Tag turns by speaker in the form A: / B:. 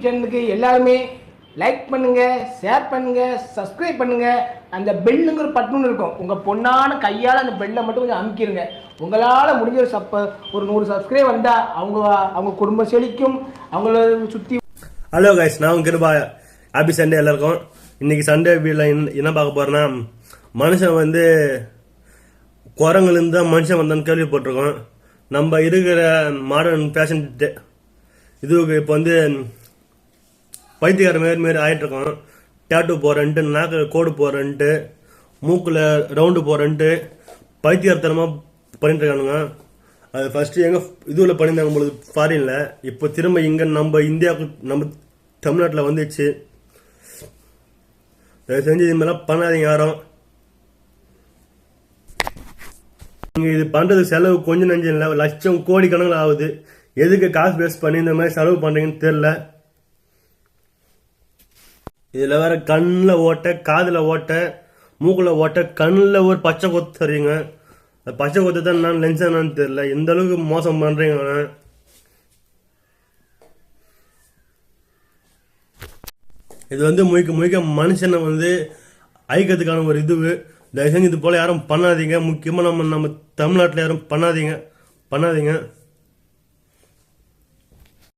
A: சேனலுக்கு எல்லாருமே லைக் பண்ணுங்க, ஷேர் பண்ணுங்க, சப்ஸ்கிரைப் பண்ணுங்க. அந்த பெல்லுங்கிற பட்டன் இருக்கும், உங்க பொண்ணான கையால் அந்த பெல்லை மட்டும் கொஞ்சம் அமுக்கிடுங்க. உங்களால் முடிஞ்ச ஒரு 100 சப்ஸ்கிரைப் வந்தால் அவங்க குடும்பம் செழிக்கும். அவங்கள சுற்றி.
B: ஹலோ கைஸ், நான் கிருபா. ஹாப்பி சண்டே எல்லாருக்கும். இன்னைக்கு சண்டே வீடியோல என்ன பார்க்க போறேன்னா, மனுஷன் வந்து குரங்குலேருந்து தான் மனுஷன் வந்தான்னு கேள்விப்பட்டிருக்கோம். நம்ம இருக்கிற மாடர்ன் ஃபேஷன் இதுக்கு இப்போ வந்து பைத்தியக்கார மாரி ஆகிட்டு இருக்கோம். டேட்டு போகிறேன்ட்டு, நாக்கு கோடு போகிறேன்ட்டு, மூக்கில் ரவுண்டு போகிறேன்ட்டு பைத்தியக்காரத்தனமாக பண்ணிட்டு இருக்கானுங்க. அது ஃபர்ஸ்ட் எங்கே இதுவில் பண்ணியிருந்தாங்க உங்களுக்கு ஃபாரின்ல, இப்போ திரும்ப இங்கே நம்ம இந்தியாவுக்கு நம்ம தமிழ்நாட்டில் வந்துச்சு. செஞ்சு இது மாதிரிலாம் பண்ணாதீங்க யாரும். நீங்கள் இது பண்ணுறதுக்கு செலவு கொஞ்சம் நஞ்சம் இல்லை, லட்சம் கோடி கணக்கில் ஆகுது. எதுக்கு காசு வேஸ்ட் பண்ணி இந்த மாதிரி செலவு பண்ணுறீங்கன்னு தெரில. இதில் வேற கண்ணில் ஓட்ட, காதில் ஓட்ட, மூக்கில் ஓட்ட, கண்ணில் ஒரு பச்சை கொத்து தரீங்க. பச்சை கொத்து தான் நான் லென்ஸ் என்னன்னு தெரியல, எந்த அளவுக்கு மோசம் பண்ணுறீங்க. இது வந்து முழுக்க மனுஷனை வந்து ஐக்கியத்துக்கான ஒரு இதுவு. தயவு செஞ்சு இது போல யாரும் பண்ணாதீங்க. முக்கியமாக நம்ம தமிழ்நாட்டில் யாரும் பண்ணாதீங்க.